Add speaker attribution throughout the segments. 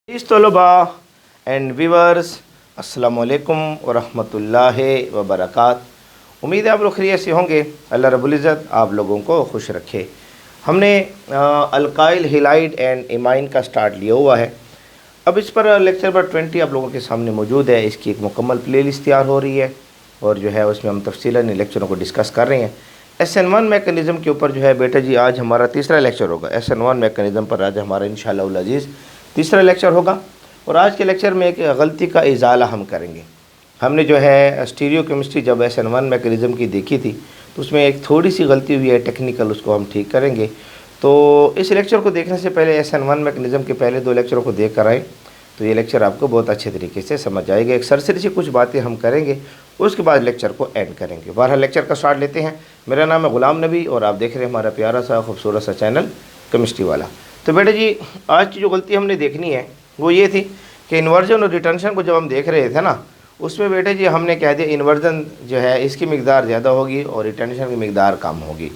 Speaker 1: इस तलबा and viewers अस्सलाम वालेकुम वरहमतुल्लाहि वबरकात। उम्मीद है आप लोग खैरियत से होंगे। अल्लाह रब्बुल इज़्ज़त आप लोगों को खुश रखे। हमने अल्काइल हिलाइड एंड इमाइन का स्टार्ट लिया हुआ है। अब इस पर लेक्चर नंबर 20 आप लोगों के सामने मौजूद है। इसकी एक मुकम्मल प्लेलिस्ट तैयार हो रही है और जो है उसमें हम तफसीलन इन लेक्चरों को डिस्कस कर रहे हैं। SN1 मैकेनिज़्म के ऊपर जो है बेटा जी आज हमारा तीसरा लेक्चर होगा। SN1 मैकेनिज़्म पर आज हमारा इंशाअल्लाह अज़ीज़ तीसरा लेक्चर होगा। और आज के लेक्चर में एक गलती का इजाला हम करेंगे। हमने जो है स्टीरियो केमिस्ट्री जब SN1 मैकेनिज़्म की देखी थी तो उसमें एक थोड़ी सी गलती हुई है टेक्निकल, उसको हम ठीक करेंगे। तो इस लेक्चर को देखने से पहले SN1 मैकेनिज़्म के पहले 2 लेक्चरों को देख कर आए तो ये लेक्चर आपको बहुत अच्छे तरीके से समझ आएगा। एक सरसरी सी कुछ बातें हम करेंगे, उसके बाद लेक्चर को एंड करेंगे। बहरहाल लेक्चर का स्टार्ट लेते हैं। मेरा नाम है ग़ुलाम नबी और आप देख रहे हैं हमारा प्यारा सा खूबसूरत सा चैनल केमिस्ट्री वाला। तो बेटा जी आज की जो गलती हमने देखनी है वो ये थी कि इन्वर्जन और रिटेंशन को जब हम देख रहे थे ना, उसमें बेटे जी हमने कह दिया इन्वर्जन जो है इसकी मिकदार ज़्यादा होगी और रिटेंशन की मिकदार कम होगी।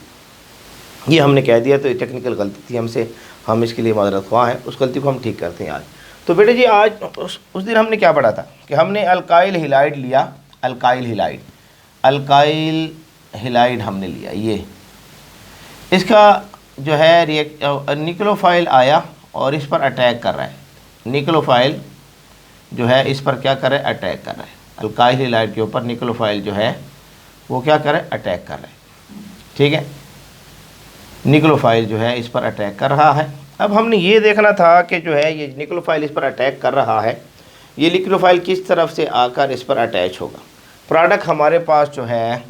Speaker 1: ये हमने कह दिया, तो ये टेक्निकल गलती थी हमसे, हम इसके लिए माज़रत ख्वाह हैं। उस गलती को हम ठीक करते हैं आज। तो बेटे जी आज उस दिन हमने क्या पढ़ा था कि हमने अल्काइल हिलाइड लिया। अल्काइल हिलाइड हमने लिया। ये इसका जो है निक्लोफाइल आया और इस पर अटैक कर रहा है। निक्लोफाइल जो है इस पर क्या कर रहा है, अटैक कर रहा है। अल्काइल हिलाइड के ऊपर निक्लोफाइल जो है वो क्या कर रहा है, अटैक कर रहा है। ठीक है, निक्लोफाइल जो है इस पर अटैक कर रहा है। अब हमने ये देखना था कि जो है ये निक्लोफाइल इस पर अटैक कर रहा है, ये निक्लोफाइल किस तरफ से आकर इस पर अटैच होगा। प्रोडक्ट हमारे पास जो है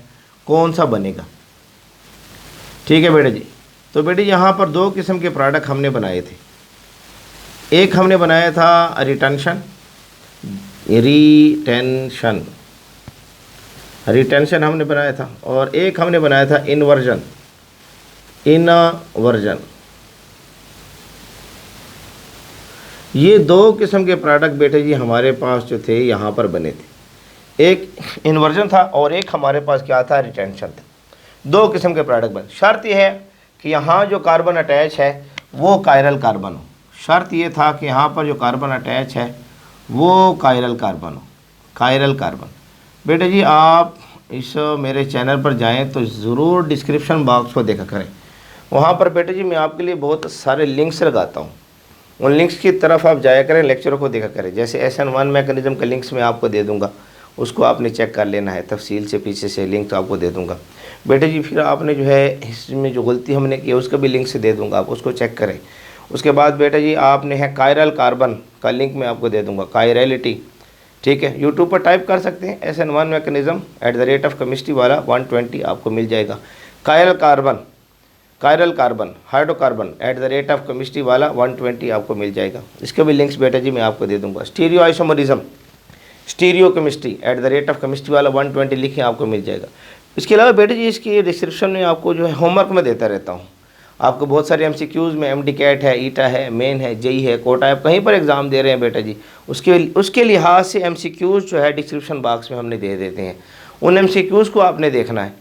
Speaker 1: कौन सा बनेगा। ठीक है बेटे जी, तो बेटे यहाँ पर 2 किस्म के प्रोडक्ट हमने बनाए थे। एक हमने बनाया था रिटेंशन हमने बनाया था, और एक हमने बनाया था इन्वर्जन। ये 2 किस्म के प्रोडक्ट बेटे जी हमारे पास जो थे यहाँ पर बने थे। एक इन्वर्जन था और एक हमारे पास क्या था, रिटेंशन था। 2 किस्म के प्रोडक्ट बने। शर्त यह है कि यहाँ जो कार्बन अटैच है वो कायरल कार्बन हो। शर्त ये था कि यहाँ पर जो कार्बन अटैच है वो कायरल कार्बन। बेटे जी आप इस मेरे चैनल पर जाएं तो ज़रूर डिस्क्रिप्शन बॉक्स को देखा करें। वहाँ पर बेटे जी मैं आपके लिए बहुत सारे लिंक्स लगाता हूँ। उन लिंक्स की तरफ आप जाया करें, लेक्चरों को देखा करें। जैसे SN1 मैकेनिज़्म का लिंक्स मैं आपको दे दूँगा, उसको आपने चेक कर लेना है तफसील से, पीछे से लिंक तो आपको दे दूँगा बेटे जी। फिर आपने जो है इसमें जो गलती हमने की उसका भी लिंक से दे दूँगा, आप उसको चेक करें। उसके बाद बेटा जी आपने है कायरल कार्बन का लिंक मैं आपको दे दूँगा, कायरलिटी। ठीक है, यूट्यूब पर टाइप कर सकते हैं SN1 मैकेनिज़्म @केमिस्ट्री वाला 120 आपको मिल जाएगा। कायरल कार्बन हाइड्रोकार्बन @केमिस्ट्री वाला 120 आपको मिल जाएगा। इसके भी लिंक्स बेटा जी मैं आपको दे दूँगा। Stereo isomerism stereo chemistry @chemistry वाला 120 लिखें, आपको मिल जाएगा। इसके अलावा बेटे जी इसकी डिस्क्रिप्शन में आपको जो है होमवर्क में देता रहता हूँ। आपको बहुत सारे MCQs में MD कैट है, ईटा है, मेन है, JEE है, कोटा है, आप कहीं पर एग्ज़ाम दे रहे हैं बेटा जी, उसके लिहाज से MCQs जो है डिस्क्रिप्शन बॉक्स में हमने दे देते हैं। उन MCQs को आपने देखना है।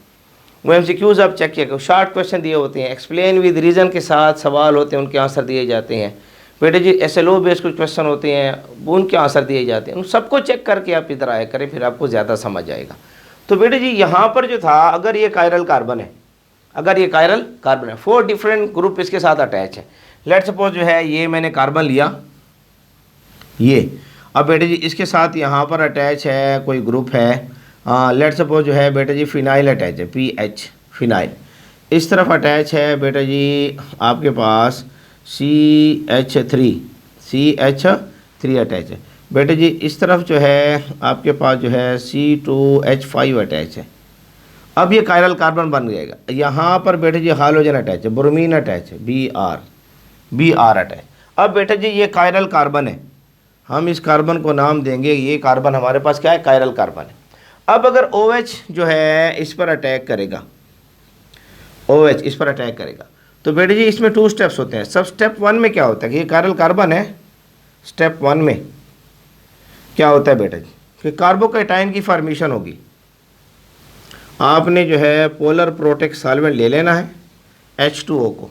Speaker 1: वो MCQs आप चेक किया करो। शॉर्ट क्वेश्चन दिए होते हैं, एक्सप्लेन विद रीज़न के साथ सवाल होते हैं, उनके आंसर दिए जाते हैं। बेटे जी SLO बेस्ड कुछ क्वेश्चन होते हैं, उनके आंसर दिए जाते हैं। उन सबको चेक करके आप इधर आया करें, फिर आपको ज़्यादा समझ आएगा। तो बेटे जी यहाँ पर जो था, अगर ये कायरल कार्बन है, 4 डिफरेंट ग्रुप इसके साथ अटैच है। लेट सपोज जो है ये मैंने कार्बन लिया, ये अब बेटे जी इसके साथ यहाँ पर अटैच है कोई ग्रुप है, लेट सपोज जो है बेटा जी फिनाइल अटैच है, PH फिनाइल। इस तरफ अटैच है बेटा जी आपके पास CH3 अटैच है। बेटे जी इस तरफ जो है आपके पास जो है C2H5 अटैच है। अब ये कायरल कार्बन बन जाएगा। यहाँ पर बेटे जी हाइड्रोजन अटैच है, ब्रोमीन अटैच है, BR अटैच। अब बेटे जी ये कायरल कार्बन है, हम इस कार्बन को नाम देंगे, ये कार्बन हमारे पास क्या है, कायरल कार्बन है। अब अगर OH जो है इस पर अटैक करेगा, OH इस पर अटैक करेगा, तो बेटे जी इसमें 2 स्टेप्स होते हैं। सब स्टेप 1 में क्या होता है कि ये कायरल कार्बन है, स्टेप 1 में क्या होता है बेटा जी कि कार्बोकैटायन की फॉर्मेशन होगी। आपने जो है पोलर प्रोटेक्ट सॉल्वेंट ले लेना है, H2O को,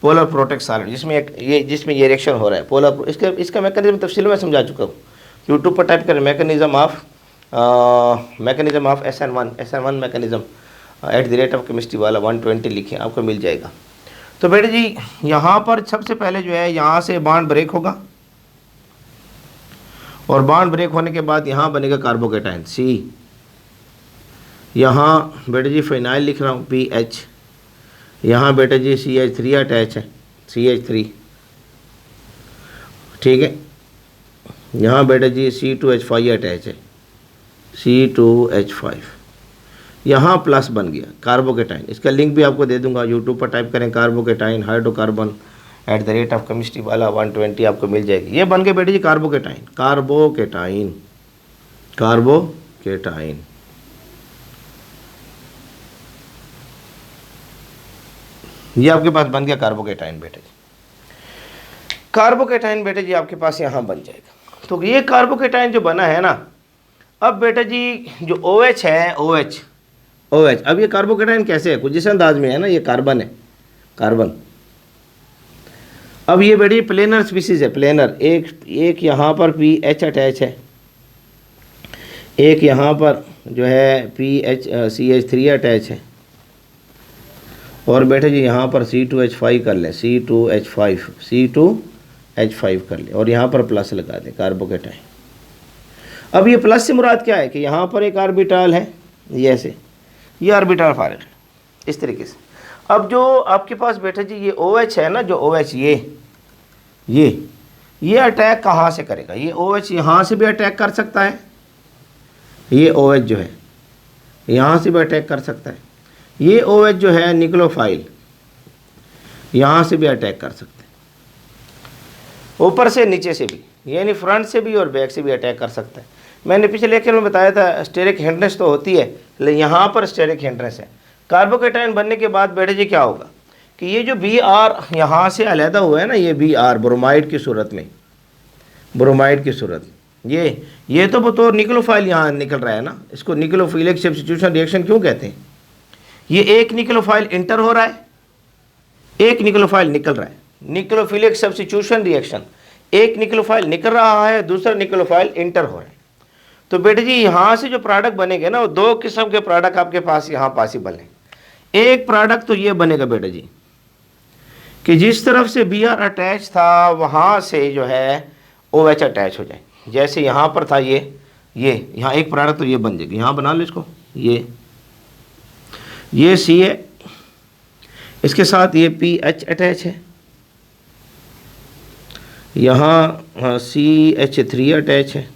Speaker 1: पोलर प्रोटेक्ट सॉलिड, जिसमें ये रिएक्शन हो रहा है पोलर, इसका मैकेनिज्म तफसील में समझा चुका हूँ। यूट्यूब पर टाइप करें mechanism of SN1 mechanism @chemistry वाला 120 लिखें, आपको मिल जाएगा। तो बेटे जी यहाँ पर सबसे पहले जो है यहाँ से बॉन्ड ब्रेक होगा, और बॉन्ड ब्रेक होने के बाद यहाँ बनेगा कार्बोकेटाइन C। यहाँ बेटे जी फिनाइल लिख रहा हूँ PH, यहाँ बेटे जी CH3 अटैच है, CH3, ठीक है। यहाँ बेटे जी C2H5 अटैच है, C2H5, यहाँ प्लस बन गया कार्बोकेटाइन। इसका लिंक भी आपको दे दूंगा, यूट्यूब पर टाइप करें कार्बोकेटाइन हाइड्रोकार्बन @केमिस्ट्री वाला 120, आपको मिल जाएगी। ये बन गए बेटे जी कार्बोकेटाइन। ये आपके पास बन गया कार्बोकेटाइन बेटे जी। कार्बोकेटाइन बेटे जी आपके पास यहाँ बन जाएगा। तो ये कार्बोकेटाइन जो बना है ना, अब बेटा जी जो OH है, OH अब ये कार्बोकेटाइन कैसे है, कुछ जिस अंदाज में है ना, ये कार्बन है, कार्बन। अब ये बेटी प्लेनर स्पीसीज है, प्लेनर। एक यहाँ पर PH अटैच है, एक यहाँ पर जो है CH3 अटैच है, और बेटे जी यहाँ पर C2H5 कर लें, C2H5 कर लें, और यहाँ पर प्लस लगा दें कार्बोकेटाइन। अब ये प्लस से मुराद क्या है कि यहाँ पर एक ऑर्बिटल है, ये ऐसे, ये ऑर्बिटल फारिग है इस तरीके से। अब जो आपके पास बेटा जी ये OH है ना, जो OH ये अटैक कहाँ से करेगा, ये OH यहाँ से भी अटैक कर सकता है, ये OH जो है यहाँ से भी अटैक कर सकता है, ये OH जो है निक्लोफाइल यहाँ से भी अटैक कर सकते हैं, ऊपर से नीचे से भी, यानी फ्रंट से भी और बैक से भी अटैक कर सकता है। मैंने पिछले लेक्चर में बताया था स्टेरिक हिंड्रेंस तो होती है, लेकिन यहाँ पर स्टेरिक हिंड्रेंस है। कार्बोकेटाइन बनने के बाद बेटे जी क्या होगा कि ये जो Br यहाँ से अलहदा हुआ है ना, ये Br ब्रोमाइड की सूरत में, ब्रोमाइड की सूरत में, ये तो बतौर निक्लोफाइल यहाँ निकल रहा है ना, इसको निक्लोफिलिक सब्स्टिट्यूशन रिएक्शन क्यों कहते हैं। ये एक निक्लोफाइल इंटर हो रहा है, एक निक्लोफाइल निकल रहा है, निक्लोफिलिक सब्स्टिट्यूशन रिएक्शन, एक निक्लोफाइल निकल रहा है, दूसरा निक्लोफाइल इंटर हो रहा है। तो बेटे जी यहाँ से जो प्रोडक्ट बनेंगे ना, वो दो किस्म के प्रोडक्ट आपके पास यहाँ पॉसिबल हैं। एक प्रोडक्ट तो ये बनेगा बेटे जी कि जिस तरफ से Br अटैच था वहाँ से जो है OH अटैच हो जाए, जैसे यहाँ पर था ये यहाँ एक प्रोडक्ट तो ये बन जाएगी, यहाँ बना लो इसको, ये C है, इसके साथ ये PH अटैच है, यहाँ CH3 अटैच है,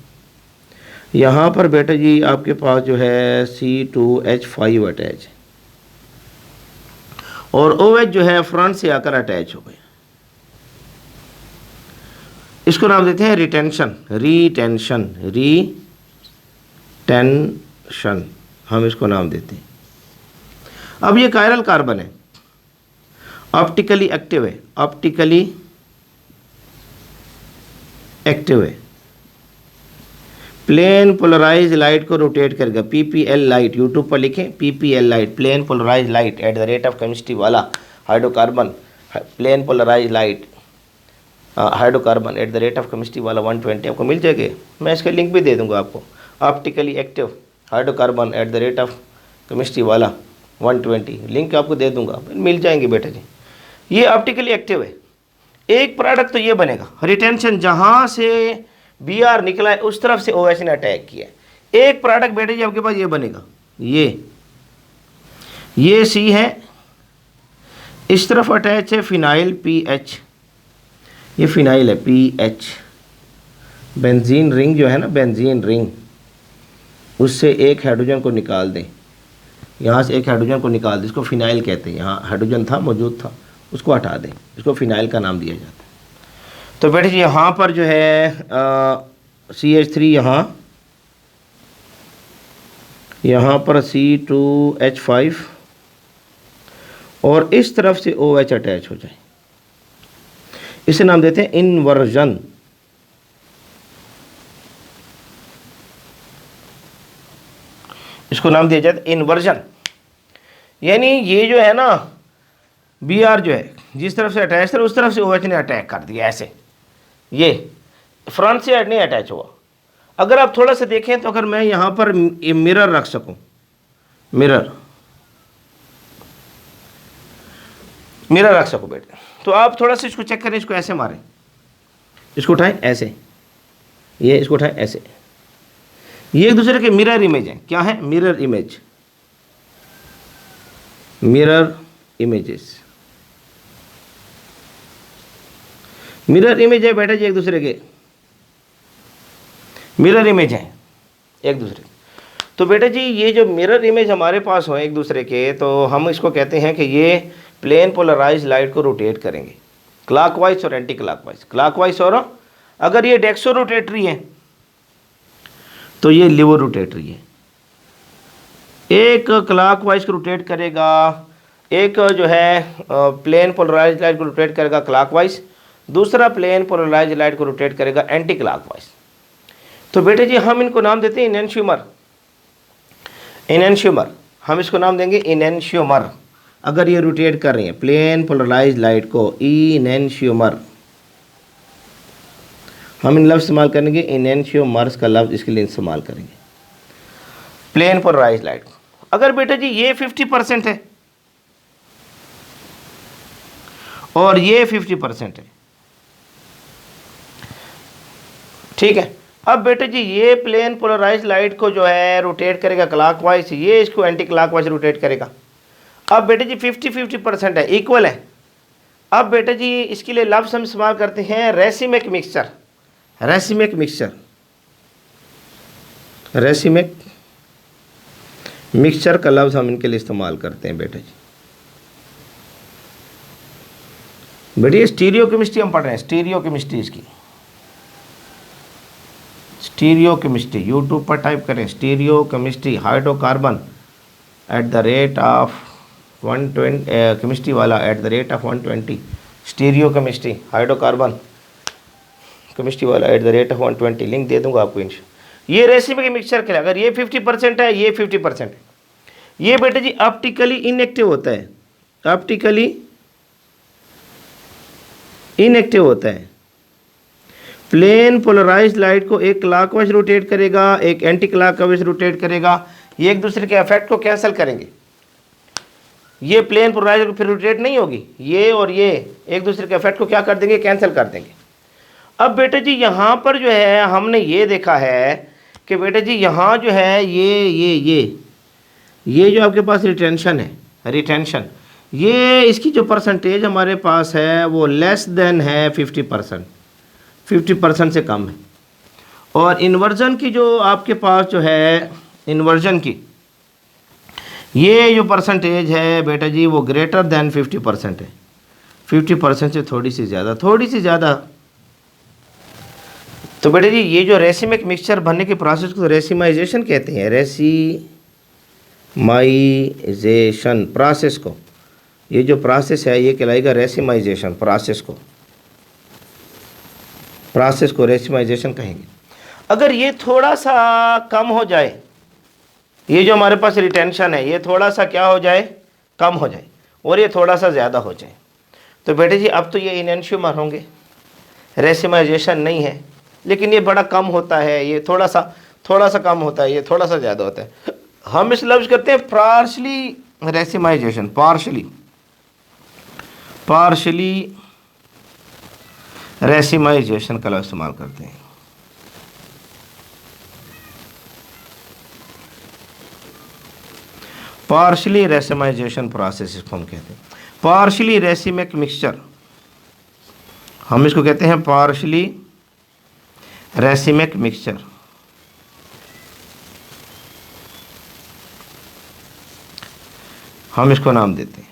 Speaker 1: यहाँ पर बेटा जी आपके पास जो है C2H5 अटैच है, और OH जो है फ्रंट से आकर अटैच हो गया। इसको नाम देते हैं रिटेंशन, हम इसको नाम देते हैं। अब ये कायरल कार्बन है, ऑप्टिकली एक्टिव है, प्लेन पोलराइज लाइट को रोटेट करेगा, PPL लाइट, यूट्यूब पर लिखें PPL light, plane polarize light @chemistry वाला hydrocarbon, plane polarize light hydrocarbon @chemistry वाला 120 आपको मिल जाएगा। मैं इसका लिंक भी दे दूंगा आपको, ऑप्टिकली एक्टिव हाइड्रोकार्बन @केमिस्ट्री वाला 120, लिंक आपको दे दूंगा, मिल जाएंगे बेटा जी। ये ऑप्टिकली एक्टिव है। एक प्रोडक्ट तो ये बनेगा रिटेंशन, जहाँ से Br निकला है उस तरफ से OH ने अटैक किया है। एक प्रोडक्ट बेटे जी आपके पास ये बनेगा, ये C है, इस तरफ अटैच है फिनाइल PH, ये फिनाइल है PH, बेंजीन रिंग जो है ना, बेंजीन रिंग, उससे एक हाइड्रोजन को निकाल दें, यहाँ से एक हाइड्रोजन को निकाल दें, इसको फिनाइल कहते हैं। यहाँ हाइड्रोजन था, मौजूद था, उसको हटा दें, इसको फिनाइल का नाम दिया जाता है। तो बेटे जी यहाँ पर जो है CH3, यहाँ पर C2H5, और इस तरफ से OH अटैच हो जाए, इसे नाम देते हैं इन्वर्जन। इसको नाम दिया जाता है इन्वर्जन, यानी ये जो है ना Br जो है जिस तरफ से अटैच था उस तरफ से OH ने अटैक कर दिया ऐसे, ये फ्रंट से नहीं अटैच हुआ। अगर आप थोड़ा सा देखें तो अगर मैं यहाँ पर मिरर रख सकूँ, मिरर रख सकूँ बेटे, तो आप थोड़ा सा इसको चेक करें, इसको ऐसे मारें, इसको उठाएं ऐसे, ये इसको उठाएं ऐसे, ये एक दूसरे के मिरर इमेज है। क्या है? Mirror image, mirror images, mirror image है बेटा जी, एक दूसरे के मिरर इमेज है एक दूसरे। तो बेटा जी ये जो मिरर इमेज हमारे पास हो एक दूसरे के, तो हम इसको कहते हैं कि ये प्लेन पोलराइज लाइट को रोटेट करेंगे क्लॉकवाइज और एंटी क्लॉकवाइज, क्लॉकवाइज, और अगर ये डेक्सो रोटेटरी है तो ये लिवो रोटेटरी है। एक क्लॉकवाइज को रोटेट करेगा, एक जो है प्लेन पोलराइज लाइट को रोटेट करेगा क्लॉकवाइज, दूसरा प्लेन पोलराइज लाइट को रोटेट करेगा एंटी क्लॉकवाइज। तो बेटे जी हम इनको नाम देते हैं इनेंशियोमर, इनेंशियोमर, हम इसको नाम देंगे इनेंशियोमर। अगर ये रोटेट कर रही है प्लेन पोलराइज लाइट को, इनेंशियोमर, हम इन लफ्ज़ इस्तेमाल करेंगे, इनेंशियोमर्स का लफ्ज़ इसके लिए इस्तेमाल करेंगे प्लेन पोलराइज लाइट को। अगर बेटा जी ये 50% है और ये 50% है, ठीक है। अब बेटे जी ये प्लेन पोलराइज लाइट को जो है रोटेट करेगा क्लॉकवाइज, ये इसको एंटी क्लॉकवाइज रोटेट करेगा। अब बेटे जी 50-50% है, इक्वल है। अब बेटे जी इसके लिए लफ्ज़ हम इस्तेमाल करते हैं racemic mixture, racemic mixture, racemic mixture का लफ्ज़ हम इनके लिए इस्तेमाल करते हैं बेटे जी। बेटे स्टीरियो केमिस्ट्री हम पढ़ रहे हैं, स्टीरियो केमिस्ट्री इसकी, स्टीरियो केमिस्ट्री यूट्यूब पर टाइप करें, stereo chemistry, hydrocarbon at the rate of 120, chemistry वाला at the rate of 120, stereo chemistry hydrocarbon chemistry वाला at the rate of 120, link दे दूंगा आपको इंशाल्लाह। ये रेसिमिक मिक्सचर के लिए अगर ये 50% है, ये 50% है, ये बेटे जी ऑप्टिकली इनएक्टिव होता है, ऑप्टिकली इनएक्टिव होता है। प्लेन पोलराइज्ड लाइट को एक क्लॉकवाइज रोटेट करेगा, एक एंटी क्लॉकवाइज रोटेट करेगा, ये एक दूसरे के इफेक्ट को कैंसिल करेंगे। ये प्लेन पोलराइज्ड को फिर रोटेट नहीं होगी, ये और ये एक दूसरे के इफेक्ट को क्या कर देंगे, कैंसिल कर देंगे। अब बेटे जी यहाँ पर जो है हमने ये देखा है कि बेटे जी यहाँ जो है ये जो आपके पास रिटेंशन है, रिटेंशन, ये इसकी जो परसेंटेज हमारे पास है वो लेस देन है 50%, 50% से कम है। और इन्वर्जन की जो आपके पास जो है इन्वर्जन की ये जो परसेंटेज है बेटा जी वो ग्रेटर देन 50% है, 50% से थोड़ी सी ज़्यादा, थोड़ी सी ज़्यादा। तो बेटा जी ये जो रेसिमिक मिक्सचर बनने के प्रोसेस को रेसिमाइजेशन कहते हैं, रेसिमाइजेशन प्रोसेस को, ये जो प्रोसेस है ये कहलाएगा रेसिमाइजेशन प्रोसेस को, प्रोसेस को रेसिमाइजेशन कहेंगे। अगर ये थोड़ा सा कम हो जाए, ये जो हमारे पास रिटेंशन है ये थोड़ा सा क्या हो जाए, कम हो जाए, और ये थोड़ा सा ज़्यादा हो जाए, तो बेटे जी अब तो ये इनेंशियोमर होंगे, रेसिमाइजेशन नहीं है, लेकिन ये बड़ा कम होता है, ये थोड़ा सा कम होता है, ये थोड़ा सा ज़्यादा होता है। हम इस लफ्ज़ करते हैं पार्शली रेसिमाइजेशन, पार्शली रेसिमाइजेशन का लफ्ज़ इस्तेमाल करते हैं। पार्शली रेसिमाइजेशन प्रोसेस इसको हम कहते हैं, पार्शली रेसिमिक मिक्सचर, हम इसको कहते हैं पार्शली रेसिमिक मिक्सचर। हम इसको नाम देते हैं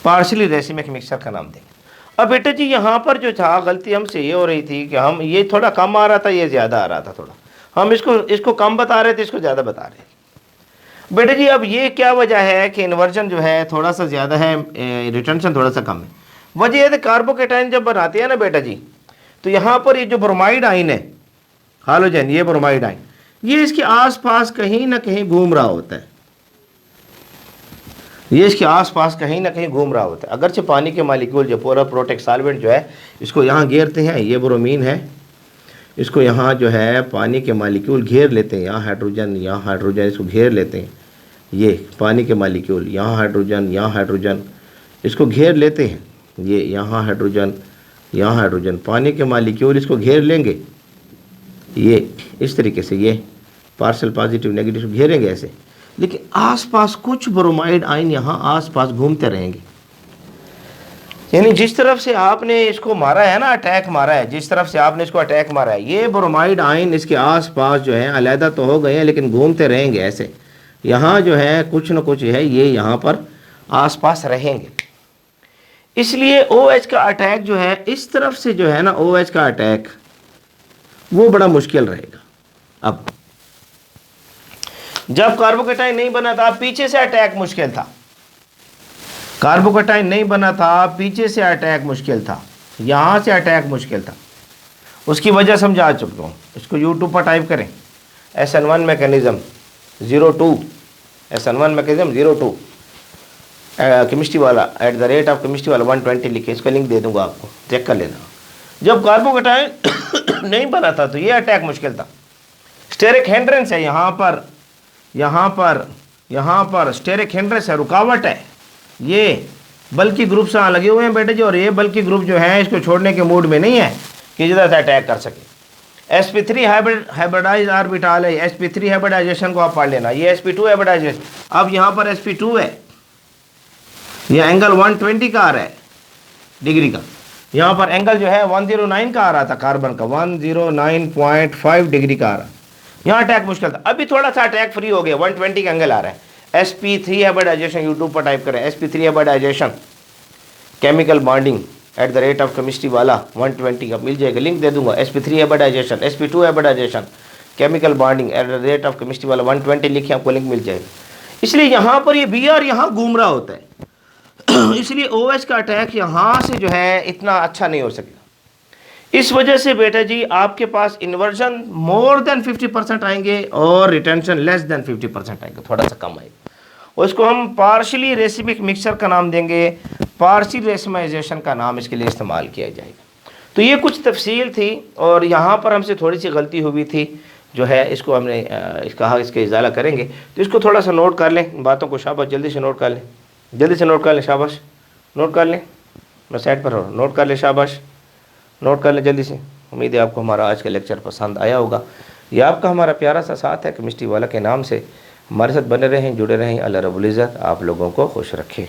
Speaker 1: पार्शली रेसिमिक मिक्सचर का नाम देंगे। अब बेटे जी यहाँ पर जो था गलती हमसे ये हो रही थी कि हम ये थोड़ा कम आ रहा था, ये ज़्यादा आ रहा था, थोड़ा हम इसको कम बता रहे थे, इसको ज़्यादा बता रहे थे। बेटे जी अब ये क्या वजह है कि इन्वर्जन जो है थोड़ा सा ज़्यादा है, रिटेंशन थोड़ा सा कम है। वजह यह है कार्बोकेटाइन जब बनाते हैं ना बेटा जी, तो यहाँ पर ये जो ब्रोमाइड आइन है, हालोजन, ये ब्रोमाइड आइन, ये इसके आसपास कहीं ना कहीं घूम रहा होता है, ये इसके आसपास कहीं ना कहीं घूम रहा होता है। अगरचे पानी के मालिक्यूल जो पूरा प्रोटेक्ट सॉल्वेंट जो है इसको यहाँ घेरते हैं, ये ब्रोमीन है, इसको यहाँ जो है पानी के मालिक्यूल घेर लेते हैं, यहाँ हाइड्रोजन इसको घेर लेते हैं, ये पानी के मालिक्यूल यहाँ हाइड्रोजन इसको घेर लेते हैं, ये यहाँ हाइड्रोजन पानी के मालिक्यूल इसको घेर लेंगे, ये इस तरीके से, ये पार्शियल पॉजिटिव नेगेटिव घेरेंगे ऐसे, लेकिन आसपास कुछ ब्रोमाइड आयन यहाँ आसपास घूमते रहेंगे। यानी जिस तरफ से आपने इसको मारा है ना, अटैक मारा है, जिस तरफ से आपने इसको अटैक मारा है, ये ब्रोमाइड आयन इसके आसपास जो है अलहदा तो हो गए हैं लेकिन घूमते रहेंगे ऐसे, यहाँ जो है कुछ न कुछ है ये यहाँ पर आसपास रहेंगे। इसलिए OH का अटैक जो है इस तरफ से जो है ना, OH का अटैक वो बड़ा मुश्किल रहेगा। अब जब कार्बोकेटाइन नहीं बना था पीछे से अटैक मुश्किल था, कार्बोकेटाइन नहीं बना था पीछे से अटैक मुश्किल था, यहाँ से अटैक मुश्किल था। उसकी वजह समझा चुका हूँ, इसको YouTube पर टाइप करें, SN1 mechanism 02, SN1 mechanism 02 chemistry वाला @केमिस्ट्री वाला 120 लिखे, इसका लिंक दे दूंगा आपको, चेक कर लेना। जब कार्बोकेटाइन नहीं बना था तो ये अटैक मुश्किल था। स्टेरिक हिंड्रेंस है यहाँ पर स्टेरिक हिंड्रेंस है, रुकावट है। ये बल्कि ग्रुप से लगे हुए हैं बेटे जी, और ये बल्कि ग्रुप जो है इसको छोड़ने के मूड में नहीं है कि जिधर से अटैक कर सके। sp3 हाइब्रिडाइज ऑर्बिटल है, sp3 हाइब्रिडाइजेशन को आप पढ़ लेना, ये sp2 हाइब्रिडाइजेशन। अब यहाँ पर sp2 है, ये एंगल 120 का आ रहा है डिग्री का, यहाँ पर एंगल जो है 109 का आ रहा था, कार्बन का 109.5 डिग्री का आ रहा, यहाँ अटैक मुश्किल था। अभी थोड़ा सा अटैक फ्री हो गया, 120 का एंगल आ रहा है। sp3 हाइब्रिडाइजेशन यूट्यूब पर टाइप करें, sp3 hybridisation chemical bonding @chemistry वाला 120 का मिल जाएगा, लिंक दे दूंगा। sp3 hybridization, sp2 hybridization chemical bonding @chemistry वाला 120 लिखे, आपको लिंक मिल जाएगा। इसलिए यहाँ पर ये Br यहाँ घूम रहा होता है, इसलिए OH का अटैक यहाँ से जो है इतना अच्छा नहीं हो सकेगा। इस वजह से बेटा जी आपके पास इन्वर्जन मोर देन 50% आएंगे और रिटेंशन लेस देन 50% आएंगे, थोड़ा सा कम आएगा। उसको हम पार्शियली रेसिमिक मिक्सचर का नाम देंगे, पार्शियल रेसिमाइजेशन का नाम इसके लिए इस्तेमाल किया जाएगा। तो ये कुछ तफसील थी और यहाँ पर हमसे थोड़ी सी गलती हुई थी जो है, इसको हमने कहा इसका इजाला करेंगे, तो इसको थोड़ा सा नोट कर लें, बातों को शाबाश जल्दी से नोट कर लें, शाबाश नोट कर लें, मैं साइड पर हो, नोट कर लें, शाबाश नोट कर लें जल्दी से। उम्मीद है आपको हमारा आज का लेक्चर पसंद आया होगा। ये आपका हमारा प्यारा सा साथ है केमिस्ट्री वाला के नाम से, हमारे साथ बने रहें, जुड़े रहें। अल्लाह रब्बुल इज़्ज़त आप लोगों को खुश रखे।